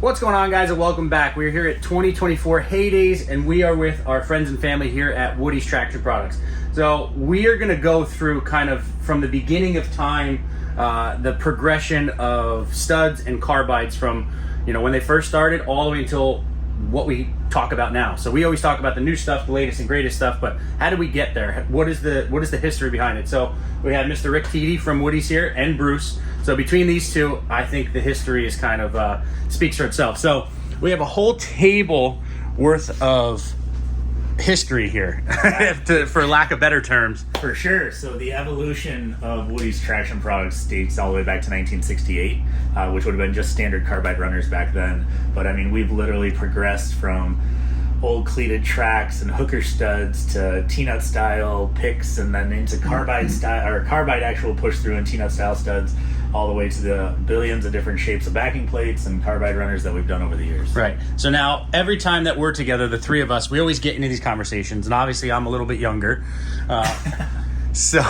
What's going on, guys, and welcome back. We're here at 2024 Heydays, and we are with our friends and family here at Woody's Tractor Products. So we are going to go through kind of from the beginning of time, the progression of studs and carbides from, you know, when they first started all the way until what we talk about now. So we always talk about the new stuff, the latest and greatest stuff, but how did we get there? What is the history behind it? So we have Mr. Rick Teedy from Woody's here and Bruce. So between these two, I think the history is kind of speaks for itself. So we have a whole table worth of history here, for lack of better terms. For sure. So the evolution of Woody's traction products dates all the way back to 1968, which would have been just standard carbide runners back then. But I mean, we've literally progressed from old cleated tracks and hooker studs to T-nut style picks, and then into carbide style or carbide actual push through and T-nut style studs, all the way to the billions of different shapes of backing plates and carbide runners that we've done over the years. Right. So now every time that we're together, the three of us, we always get into these conversations, and obviously I'm a little bit younger. So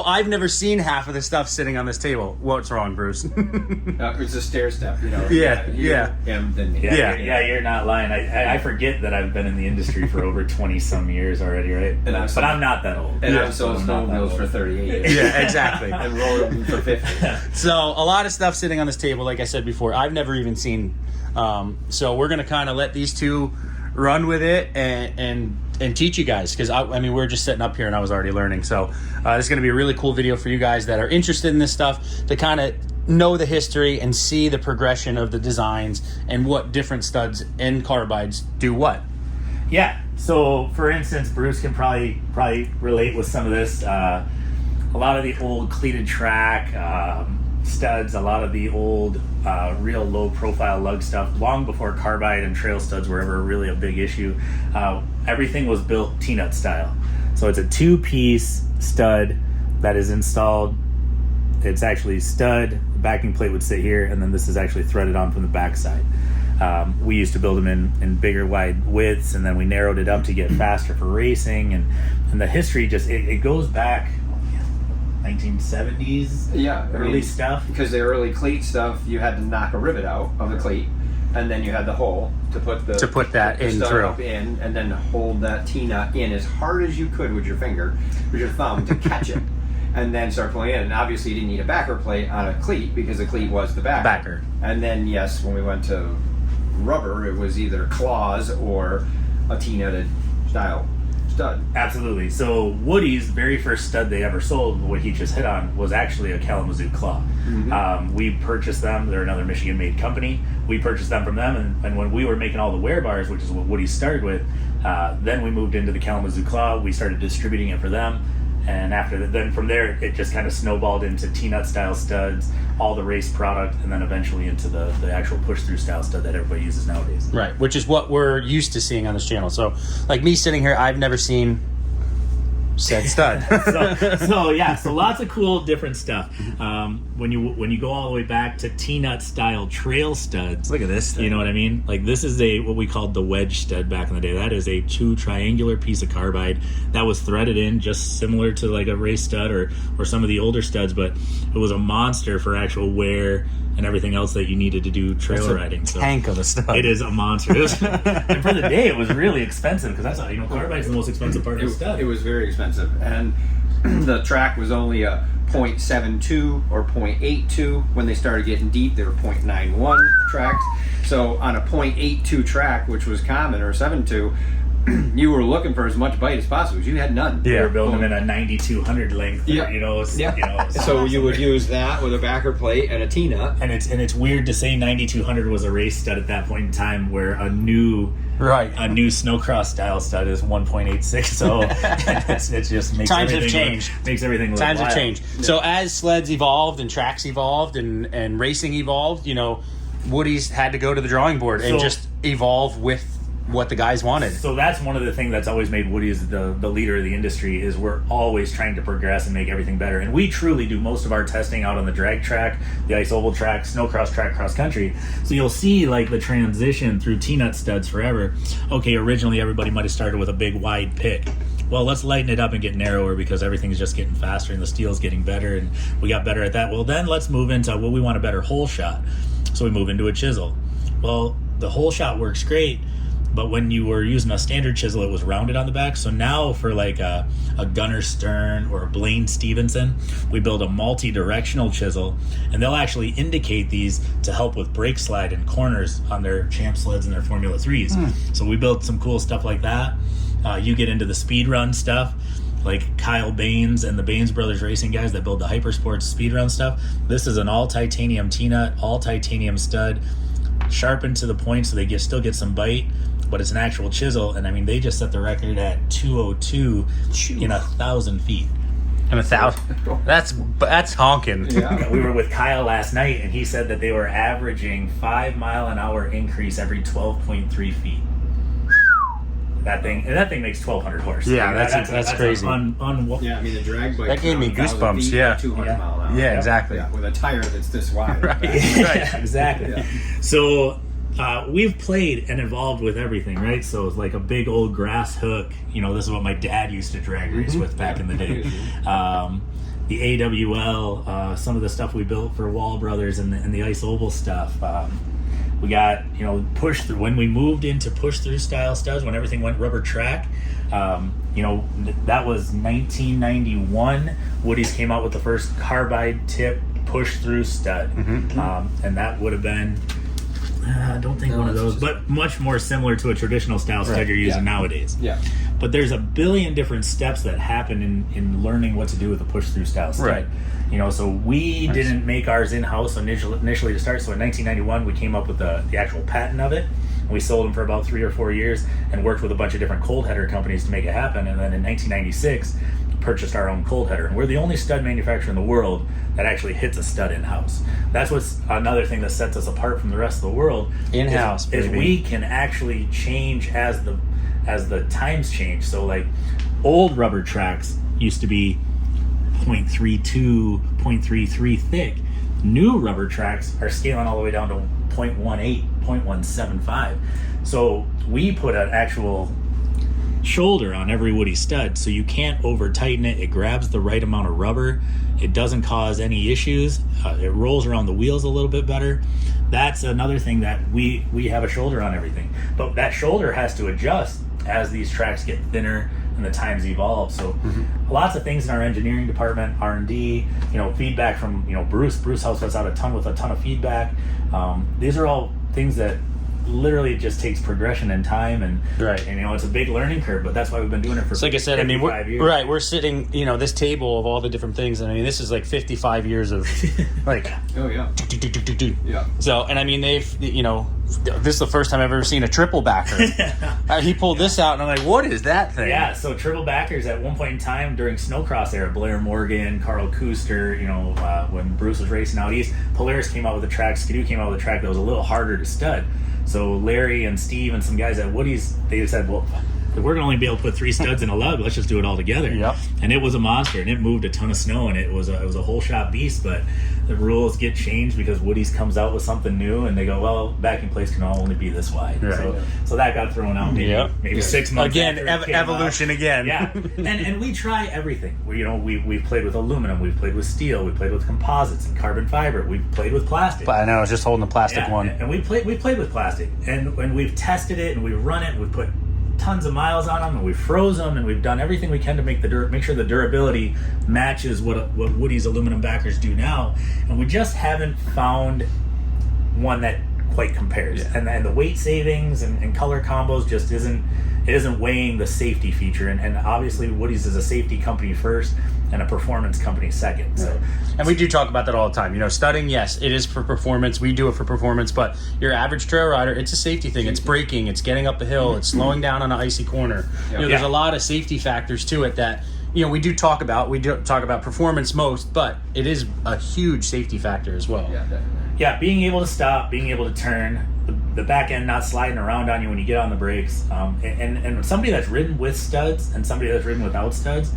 I've never seen half of the stuff sitting on this table. What's wrong, Bruce? It's a stair step, you know. Yeah. Him, then me. Yeah, you're not lying. I forget that I've been in the industry for over 20 some years already, right? And I'm not that old. And I've sold snowmobiles for 38 years. Yeah, exactly. And rolled them for 50. So a lot of stuff sitting on this table, like I said before, I've never even seen. So we're going to kind of let these two run with it and teach you guys, because I mean, we're just sitting up here and I was already learning. So this is going to be a really cool video for you guys that are interested in this stuff, to kind of know the history and see the progression of the designs and what different studs and carbides do what. Yeah. So for instance, Bruce can probably relate with some of this. A lot of the old cleated track studs, a lot of the old real low profile lug stuff, long before carbide and trail studs were ever really a big issue. Everything was built T-nut style. So it's a two-piece stud that is installed. It's actually stud, the backing plate would sit here, and then this is actually threaded on from the backside. We used to build them in bigger wide widths, and then we narrowed it up to get faster for racing, and the history just it goes back 1970s, early stuff. Because the early cleat stuff, you had to knock a rivet out of the cleat, and then you had the hole to put that in through, and then hold that T-nut in as hard as you could with your finger, with your thumb, to catch it, and then start pulling it in. And obviously, you didn't need a backer plate on a cleat because the cleat was the backer. And then, yes, when we went to rubber, it was either claws or a T-nutted style stud. Absolutely. So Woody's very first stud they ever sold, what he just hit on, was actually a Kalamazoo claw. Mm-hmm. We purchased them. They're another Michigan-made company. We purchased them from them, and when we were making all the wear bars, which is what Woody's started with, then we moved into the Kalamazoo claw. We started distributing it for them, and after that, then from there, it just kind of snowballed into T-nut style studs, all the race product, and then eventually into the actual push-through style stud that everybody uses nowadays. Right, which is what we're used to seeing on this channel. So, like me sitting here, I've never seen said stud. so lots of cool different stuff. When you go all the way back to T-nut style trail studs, look at this thing. You know what I mean? Like, this is what we called the wedge stud back in the day. That is a two triangular piece of carbide that was threaded in, just similar to like a race stud or some of the older studs, but it was a monster for actual wear and everything else that you needed to do trail riding. So tank of a stud. It is a monster. And for the day, it was really expensive, because that's how, carbide is the most expensive part of the stud. It was very expensive, and the track was only a 0.72 or 0.82. When they started getting deep, they were 0.91 tracks. So on a 0.82 track, which was common, or 7.2, you were looking for as much bite as possible, because you had none. Yeah, we were building them in a 9200 length. So you would use that with a backer plate and a T-nut. And it's weird to say 9200 was a race stud at that point in time, where a new snowcross style stud is 1.86. So it just makes times everything have changed. Makes everything look times wild. have changed. Yeah. So as sleds evolved and tracks evolved and racing evolved, Woody's had to go to the drawing board and just evolve with what the guys wanted. So that's one of the things that's always made Woody's the leader of the industry, is we're always trying to progress and make everything better. And we truly do most of our testing out on the drag track, the ice oval track, snowcross track, cross country. So you'll see like the transition through T-nut studs forever. Okay, originally everybody might have started with a big wide pick. Well, let's lighten it up and get narrower, because everything's just getting faster and the steel's getting better, and we got better at that. Well, then let's move into, we want a better hole shot. So we move into a chisel. Well, the whole shot works great, but when you were using a standard chisel, it was rounded on the back. So now for like a Gunnar Stern or a Blaine Stevenson, we build a multi-directional chisel, and they'll actually indicate these to help with brake slide and corners on their Champ sleds and their Formula 3s. So we built some cool stuff like that. You get into the speed run stuff, like Kyle Baines and the Baines Brothers Racing guys that build the Hypersports speed run stuff. This is an all titanium T-nut, all titanium stud, sharpened to the point so they still get some bite, but it's an actual chisel. And I mean, they just set the record at 202 in 1,000 feet. And 1,000. That's honking. Yeah. We were with Kyle last night, and he said that they were averaging 5 mile an hour increase every 12.3 feet. That thing makes 1,200 horse. Yeah, that's crazy. Yeah, I mean, the drag bike. That gave me 1,000 goosebumps, feet, yeah. 200 mile an hour. Yeah, exactly. Yeah, with a tire that's this wide. Right. Yeah, exactly. Yeah. So we've played and evolved with everything, right? So it's like a big old grass hook. This is what my dad used to drag race with back in the day. The AWL, some of the stuff we built for Wall Brothers and the Ice Oval stuff. We got, push through. When we moved into push through style studs, when everything went rubber track, that was 1991. Woody's came out with the first carbide tip push through stud. And that would have been, I don't think one of those, but much more similar to a traditional style stud you're using nowadays. Yeah. But there's a billion different steps that happen in learning what to do with a push through style stud. Right. So we didn't make ours in-house initially to start. So in 1991, we came up with the actual patent of it. And we sold them for about 3 or 4 years and worked with a bunch of different cold header companies to make it happen. And then in 1996, purchased our own cold header. And we're the only stud manufacturer in the world that actually hits a stud in-house. That's what's another thing that sets us apart from the rest of the world. In-house, is baby. we can actually change as the times change. So like old rubber tracks used to be 0.32, 0.33 thick. New rubber tracks are scaling all the way down to 0.18, 0.175. So we put an actual shoulder on every Woody stud, so you can't over tighten it. It grabs the right amount of rubber. It doesn't cause any issues. It rolls around the wheels a little bit better. That's another thing that we have a shoulder on everything. But that shoulder has to adjust as these tracks get thinner and the times evolve. So lots of things in our engineering department, R&D, feedback from Bruce helps us out a ton with a ton of feedback. These are all things that literally just takes progression and time, and it's a big learning curve, but that's why we've been doing it for like I said, 55 years. We're sitting, this table of all the different things, and this is like 55 years of like Oh yeah. Yeah. So, and they've, this is the first time I've ever seen a triple backer. He pulled this out, and I'm like, what is that thing? Yeah, so triple backers at one point in time during snowcross era, Blair Morgan, Carl Kuster, when Bruce was racing out east, Polaris came out with a track, Skidoo came out with a track that was a little harder to stud. So Larry and Steve and some guys at Woody's, they said, well, we're going to only be able to put 3 studs in a lug. Let's just do it all together. Yep. And it was a monster, and it moved a ton of snow, and it was a whole shot beast. But the rules get changed because Woody's comes out with something new, and they go, well, backing plates can only be this wide. Right. So that got thrown out maybe 6 months again. after it came Evolution out. again. Yeah, and we try everything. We've played with aluminum, we've played with steel, we've played with composites and carbon fiber, we've played with plastic. But I know I was just holding the plastic one. And we played with plastic, and we've tested it, and we've run it, and we've put tons of miles on them, and we froze them, and we've done everything we can to make sure the durability matches what Woody's aluminum backers do now, and we just haven't found one that quite compares. Yeah. And the weight savings and color combos just isn't weighing the safety feature, and obviously Woody's is a safety company first and a performance company second. So, and we do talk about that all the time. Studding, yes, it is for performance. We do it for performance, but your average trail rider, it's a safety thing. It's braking, it's getting up a hill, it's slowing down on an icy corner. There's a lot of safety factors to it that we do talk about. We do talk about performance most, but it is a huge safety factor as well. Yeah, definitely. Yeah, being able to stop, being able to turn, the back end not sliding around on you when you get on the brakes, and somebody that's ridden with studs and somebody that's ridden without studs,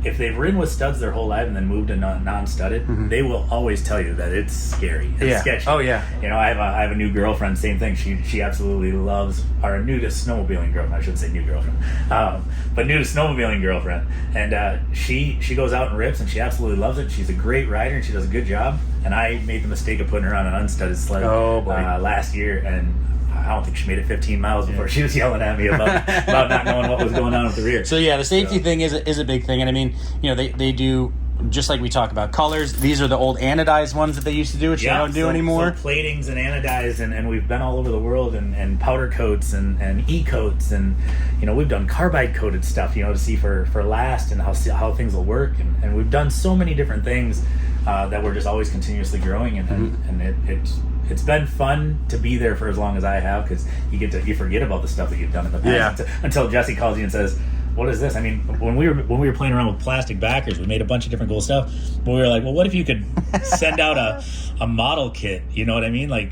if they've ridden with studs their whole life and then moved to non-studded, they will always tell you that it's scary and sketchy. Oh yeah. You know, I have a new girlfriend. Same thing. She absolutely loves, or new to snowmobiling girlfriend. I shouldn't say new girlfriend, but new to snowmobiling girlfriend. And she goes out and rips, and she absolutely loves it. She's a great rider, and she does a good job. And I made the mistake of putting her on an unstudded sled last year, and I don't think she made it 15 miles before she was yelling at me about not knowing what was going on with the rear. So yeah, the safety thing is a big thing, and I mean, you know, they do, just like we talk about colors. These are the old anodized ones that they used to do, which they don't do anymore. So platings and anodized, and we've been all over the world, and powder coats and e-coats, and you know, we've done carbide coated stuff, you know, to see for last and how things will work, and we've done so many different things that we're just always continuously growing, and it's been fun to be there for as long as I have, because you forget about the stuff that you've done in the past until Jesse calls you and says, what is this? I mean, when we were playing around with plastic backers, we made a bunch of different cool stuff, but we were like, well, what if you could send out a model kit? You know what I mean? Like,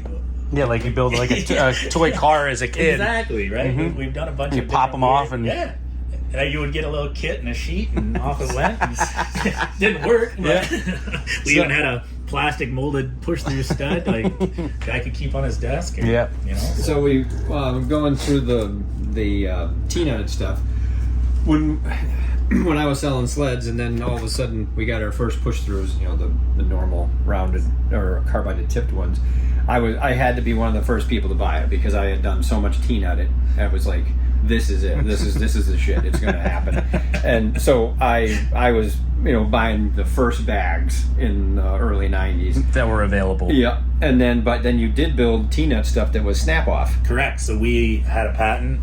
yeah, like you build like a toy car as a kid. Exactly, right? We've done a bunch of pop them off and you would get a little kit and a sheet, and off it went. Didn't work, but we even had a plastic molded push-through stud, like guy could keep on his desk. And, you know. So we going through the T-nut stuff. When I was selling sleds, and then all of a sudden we got our first push-throughs, you know, the normal rounded or carbide tipped ones. I had to be one of the first people to buy it, because I had done so much T-nut. It was like, this is it. This is the shit. It's going to happen. And so I was, you know, buying the first bags in the early 90s that were available. Yeah. And then, but then you did build T-nut stuff that was snap-off. Correct. So we had a patent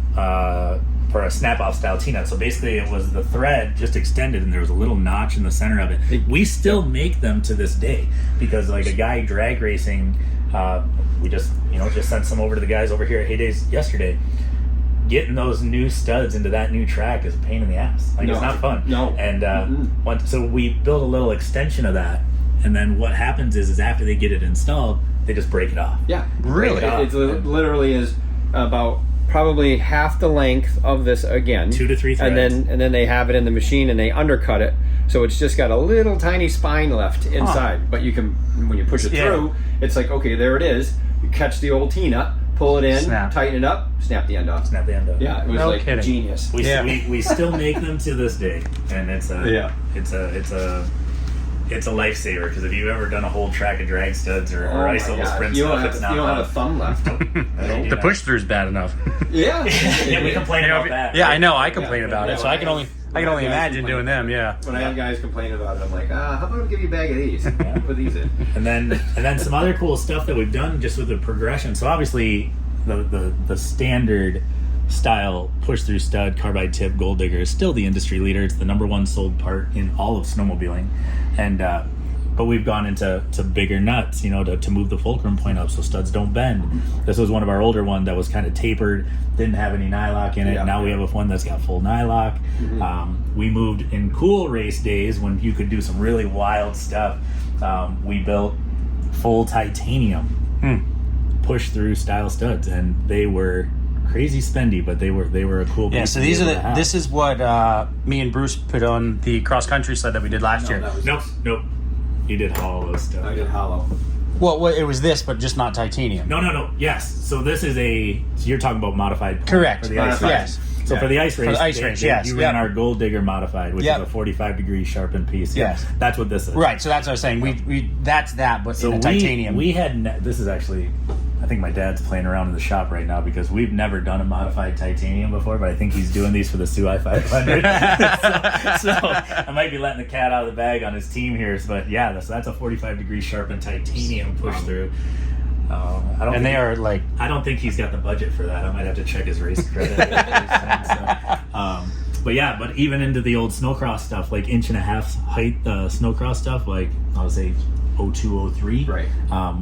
for a snap-off style T-nut. So basically it was the thread just extended, and there was a little notch in the center of it. We still make them to this day, because like a guy drag racing, we just sent some over to the guys over here at Heydays yesterday. Getting those new studs into that new track is a pain in the ass. Like, it's not fun. No. And so we build a little extension of that, and then what happens is after they get it installed, they just break it off. Yeah. Really? It literally is about probably half the length of this again. 2 to 3 threads. And then they have it in the machine and they undercut it, so it's just got a little tiny spine left inside. But you can, when you push it through, it's like, okay, there it is. You catch the old T-nut, pull it in, tighten it up, snap the end off. Yeah, it was kidding. Genius. We still make them to this day, and it's a lifesaver, because if you've ever done a whole track of drag studs or ice level sprint stuff, it's not. You don't have a thumb left. The push through's bad enough. Yeah. We complain about that. Yeah, I know. I complain about it, so I can only imagine doing them. Yeah. When I have guys complain about it, I'm like, how about I give you a bag of these? Put these in. And then some other cool stuff that we've done just with the progression. So obviously the standard style push through stud carbide tip gold digger is still the industry leader. It's the #1 sold part in all of snowmobiling, and but we've gone into bigger nuts, you know, to move the fulcrum point up so studs don't bend. This was one of our older ones that was kind of tapered, didn't have any nylock in it. Now we have one that's got full nylock. We moved in cool race days when you could do some really wild stuff. We built full titanium push through style studs, and they were crazy spendy, but they were a cool piece. Yeah, so this is what me and Bruce put on the cross country sled that we did last year. Nope. You did hollow stuff. I did hollow. Well, it was this, but just not titanium. No. Yes. So this is so you're talking about modified. Correct. For the ice race. Yes. So for the ice race, yes. You ran our gold digger modified, which is a 45-degree sharpened piece. Yes. That's what this is. Right. So that's what I was saying. We that's that, but so in titanium. We had this is actually. I think my dad's playing around in the shop right now, because we've never done a modified titanium before, but I think he's doing these for the Suai 500. so I might be letting the cat out of the bag on his team here, but yeah, that's a 45-degree sharpened titanium push through. I don't think he's got the budget for that. I might have to check his race credit. But even into the old snowcross stuff, like 1.5 inch height snowcross stuff, like I'll say 0203. Right.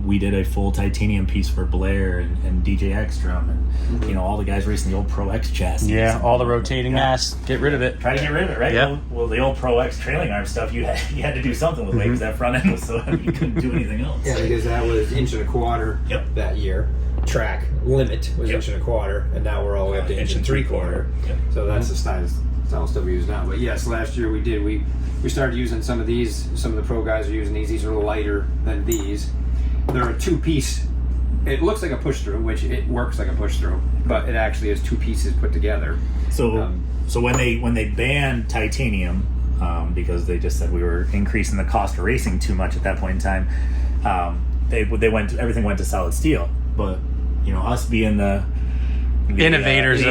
We did a full titanium piece for Blair and DJ Ekstrom, and you know, all the guys racing the old Pro X chassis. Yeah, all the rotating ass. Get rid of it. Try to get rid of it, right? Yeah. Well, the old Pro X trailing arm stuff, you had to do something with, because that front end was so heavy you couldn't do anything else. Yeah, because that was 1.25 inch that year. Track limit was 1.25 inch, and now we're all the way up to 1.75 inch. Yep. So that's the style stuff we use now. But yes, last year we we started using some of these. Some of the pro guys are using these. These are a little lighter than these. They're a 2-piece. It looks like a push through, which it works like a push through, but it actually is 2 pieces put together. So when they banned titanium, because they just said we were increasing the cost of racing too much at that point in time, everything went to solid steel. But us being the innovators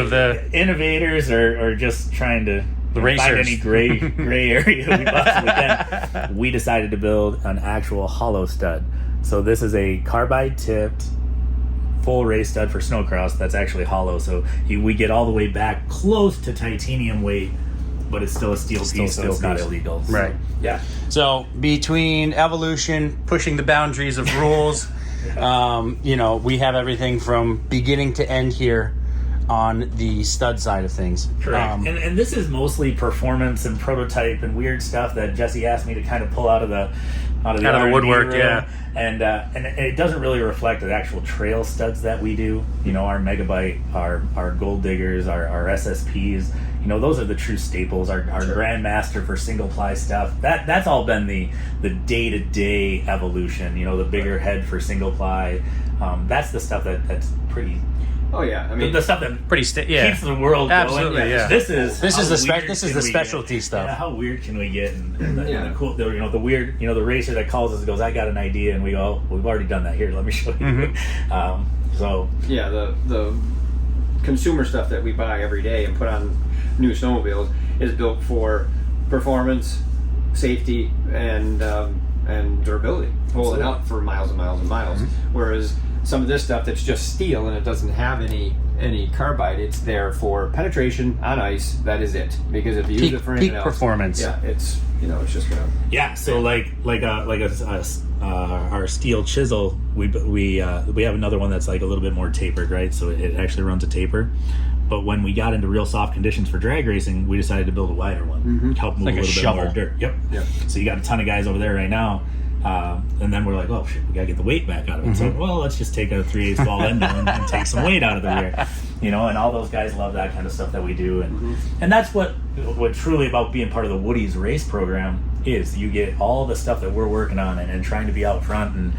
innovators are just trying to find any gray area we possibly can. We decided to build an actual hollow stud. So this is a carbide tipped full race stud for snowcross that's actually hollow. So we get all the way back close to titanium weight, but it's still a steel piece, so it's not illegal. So, right. Yeah. So between evolution, pushing the boundaries of rules, we have everything from beginning to end here on the stud side of things. Correct. And this is mostly performance and prototype and weird stuff that Jesse asked me to kind of pull out of the woodwork, room. yeah. And it doesn't really reflect the actual trail studs that we do. Our Megabyte, our Gold Diggers, our SSPs. Those are the true staples. Our Grandmaster for single ply stuff. That's all been the day-to-day evolution. The bigger head for single ply. That's the stuff that's pretty. Oh yeah, I mean the stuff that keeps the world absolutely going. Yeah. This is the specialty stuff. Yeah, how weird can we get? And the cool, the weird, the racer that calls us and goes, "I got an idea," and we go, oh, "We've already done that. Here, let me show you." Mm-hmm. The consumer stuff that we buy every day and put on new snowmobiles is built for performance, safety, and durability, holding up for miles and miles and miles. Mm-hmm. Whereas some of this stuff that's just steel and it doesn't have any carbide, it's there for penetration on ice. That is it. Because if you use it for anything else, performance, it's it's just gonna. Yeah. So our steel chisel, we have another one that's like a little bit more tapered, right? So it actually runs a taper. But when we got into real soft conditions for drag racing, we decided to build a wider one, help move like a little bit more dirt. Yep. So you got a ton of guys over there right now. And then we're like, oh shit, we gotta get the weight back out of it. Mm-hmm. So, let's just take a 3/8 ball endo and take some weight out of the rear, and all those guys love that kind of stuff that we do, and that's what truly about being part of the Woody's race program is. You get all the stuff that we're working on and trying to be out front and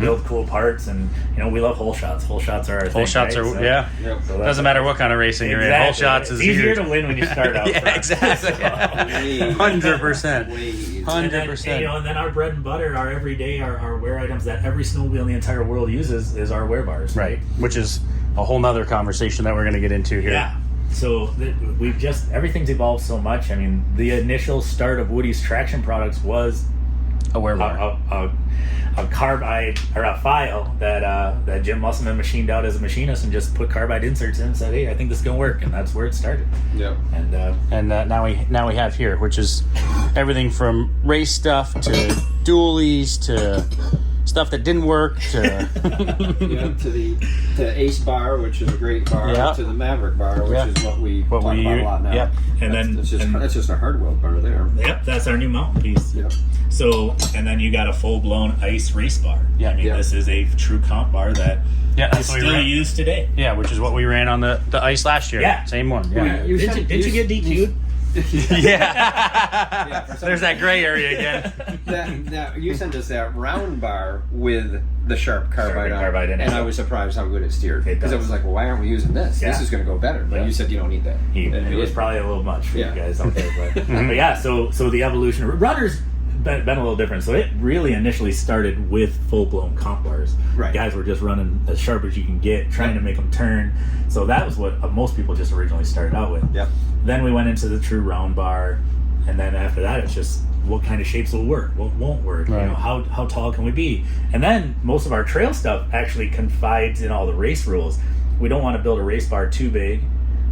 build cool parts, and we love hole shots. Hole shots are our thing. Hole shots right? are So doesn't matter what kind of racing you're in. Hole shots is easier huge. to win when you start out. Yeah, exactly. 100%. 100%. And then our bread and butter, our everyday, our wear items that every snowmobile in the entire world uses is our wear bars. Right. Which is a whole nother conversation that we're going to get into here. Yeah. So everything's evolved so much. I mean, the initial start of Woody's traction products was a wear bar. A carbide or a file that Jim Musselman machined out as a machinist and just put carbide inserts in and said, "Hey, I think this is gonna work," and that's where it started. Yeah. And now we have here, which is everything from race stuff to dualies to stuff that didn't work to to Ace bar, which is a great bar, to the Maverick bar, which is what we talk about a lot now. Yep. And that's just a hard wheel bar there. Yep, that's our new mountain piece. Yep. So, and then you got a full-blown ice race bar. Yeah, I mean, this is a true comp bar that is still used today. Yeah, which is what we ran on the ice last year. Yeah. Same one. Yeah. Did you get DQ'd? Yeah. There's that gray area again. Now, you sent us that round bar with the sharp carbide in it. And I was surprised how good it steered. Because I was like, well, why aren't we using this? Yeah. This is going to go better. But you said you don't need that. It was probably a little much for you guys out there. But yeah, so the evolution. Runners been a little different. So it really initially started with full-blown comp bars. Right. Guys were just running as sharp as you can get, trying to make them turn. So that was what most people just originally started out with. Yep. Then we went into the true round bar, and then after that, it's just what kind of shapes will work, what won't work. Right. How tall can we be? And then most of our trail stuff actually confides in all the race rules. We don't want to build a race bar too big,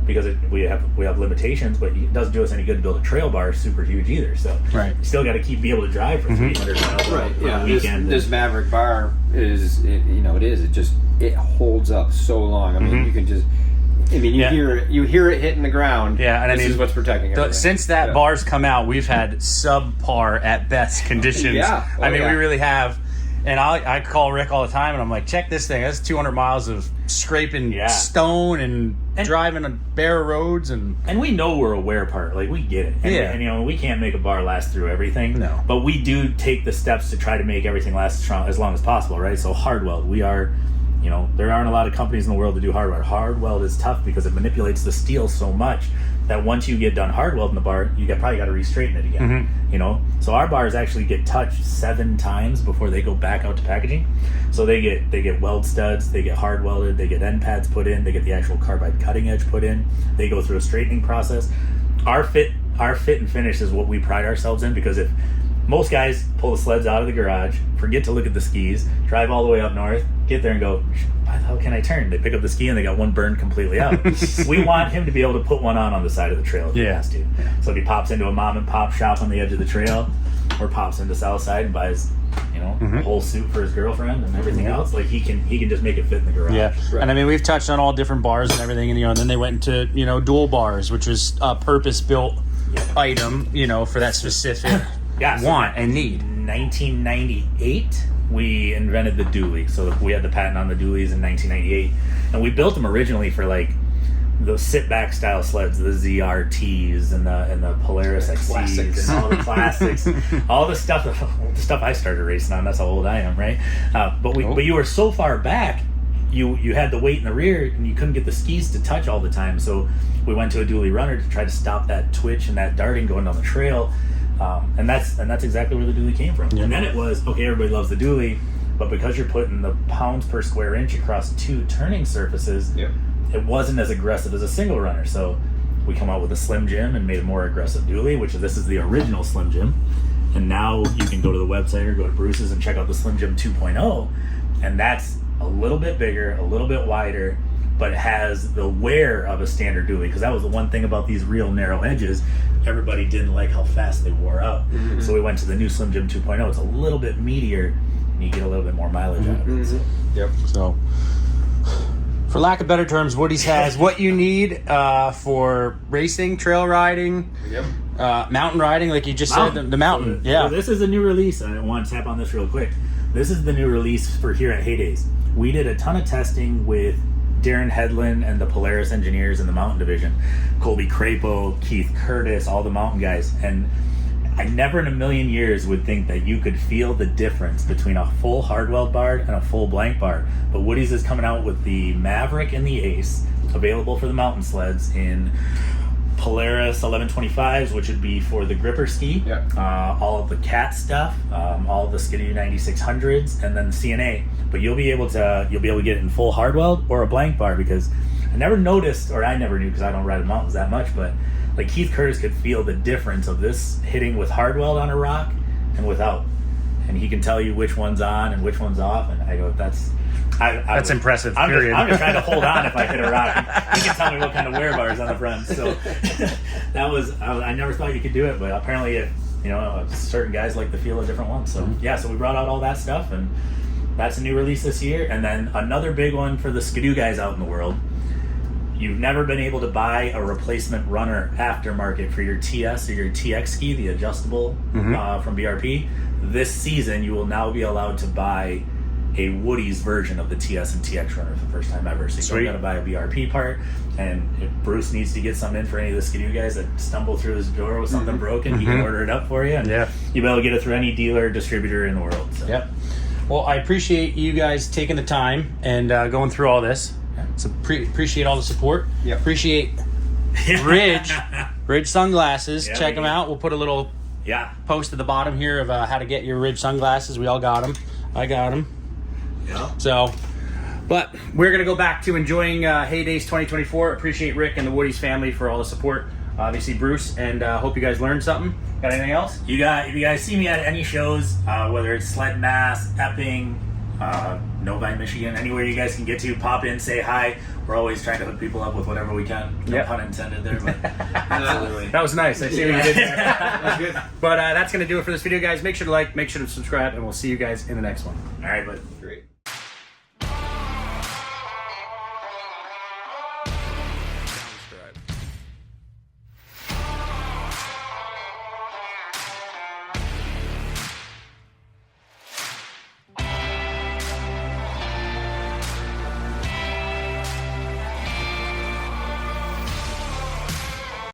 because we have limitations, but it doesn't do us any good to build a trail bar super huge either. So you still got to be able to drive for 300 miles on a weekend. This Maverick bar it holds up so long. I mean, you can just. I mean, you hear it hitting the ground. Yeah, and this is what's protecting everything. Since that bar's come out, we've had subpar at best conditions. Yeah. We really have. And I call Rick all the time, and I'm like, check this thing. That's 200 miles of scraping stone and driving on bare roads. And we know we're a wear part. Like, we get it. And, you know, we can't make a bar last through everything. No. But we do take the steps to try to make everything last as long as possible, right? So hard weld. We are, you know, there aren't a lot of companies in the world that do hard weld. Hard weld is tough because it manipulates the steel so much that once you get done hard welding the bar, you probably got to re-straighten it again. You know, so our bars actually get touched 7 times before they go back out to packaging. So they get weld studs, they get hard welded, they get end pads put in, they get the actual carbide cutting edge put in. They go through a straightening process. Our fit and finish is what we pride ourselves in, because if most guys pull the sleds out of the garage, forget to look at the skis, drive all the way up north, get there and go, how can I turn? They pick up the ski and they got one burned completely out. We want him to be able to put one on the side of the trail if he has to. So if he pops into a mom and pop shop on the edge of the trail, or pops into Southside and buys, you know, a whole suit for his girlfriend and everything else, like he can just make it fit in the garage. Yeah, right. And I mean, we've touched on all different bars and everything, and you know, and then they went into, you know, dual bars, which is a purpose-built item, you know, for that specific want and need. 1998, we invented the dually. So we had the patent on the dualies in 1998, and we built them originally for like those sit-back style sleds, the ZRTs and the Polaris XCs and all the classics, all the stuff I started racing on. That's how old I am, right? But you were so far back, you had the weight in the rear, and you couldn't get the skis to touch all the time. So we went to a dually runner to try to stop that twitch and that darting going down the trail. And that's exactly where the dually came from. And then it was, okay, everybody loves the dually, but because you're putting the pounds per square inch across 2 turning surfaces, it wasn't as aggressive as a single runner. So we come out with a Slim Jim and made a more aggressive dually, which this is the original Slim Jim. And now you can go to the website or go to Bruce's and check out the Slim Jim 2.0, and that's a little bit bigger, a little bit wider, but it has the wear of a standard dually, because that was the one thing about these real narrow edges. Everybody didn't like how fast they wore out. So we went to the new Slim Jim 2.0. It's a little bit meatier, and you get a little bit more mileage out of it. So, for lack of better terms, Woody's has what you need for racing, trail riding, mountain riding, like you just said, the mountain. So this is a new release. I want to tap on this real quick. This is the new release for here at Heydays. We did a ton of testing with Darren Headland and the Polaris engineers in the mountain division, Colby Crapo, Keith Curtis, all the mountain guys. And I never in a million years would think that you could feel the difference between a full hard weld bar and a full blank bar. But Woody's is coming out with the Maverick and the Ace, available for the mountain sleds in Polaris 1125s, which would be for the gripper ski, all of the cat stuff, all of the Skidoo 9600s, and then the CNA. But you'll be able to get it in full hard weld or a blank bar, because I never noticed, or I never knew because I don't ride the mountains that much, but like Keith Curtis could feel the difference of this hitting with hard weld on a rock and without, and he can tell you which one's on and which one's off, and I go, that's impressive. I'm just trying to hold on if I hit a rock. He can tell me what kind of wear bar is on the front. So I never thought you could do it, but apparently, certain guys like the feel of different ones. So so we brought out all that stuff, and that's a new release this year. And then another big one for the Skidoo guys out in the world. You've never been able to buy a replacement runner aftermarket for your TS or your TX ski, the adjustable from BRP. This season, you will now be allowed to buy a Woody's version of the TS and TX runner for the first time ever. So you don't got to buy a BRP part, and if Bruce needs to get something in for any of the Skidoo guys that stumble through his door with something broken, he can order it up for you, and you'll be able to get it through any dealer or distributor in the world. So. Well, I appreciate you guys taking the time and going through all this. So appreciate all the support. Appreciate Ridge sunglasses. Check them out. We'll put a little post at the bottom here of how to get your Ridge sunglasses. We all got them. I got them. So, but we're going to go back to enjoying Heydays 2024. Appreciate Rick and the Woody's family for all the support. Obviously Bruce, and hope you guys learned something. Got anything else? If you guys see me at any shows, whether it's Sled Mass, Epping, Novi, Michigan, anywhere you guys can get to, pop in, say hi. We're always trying to hook people up with whatever we can. No pun intended there, but absolutely. That was nice. I see what you did there. That was good. But that's going to do it for this video, guys. Make sure to like, make sure to subscribe, and we'll see you guys in the next one. All right, bud. Great.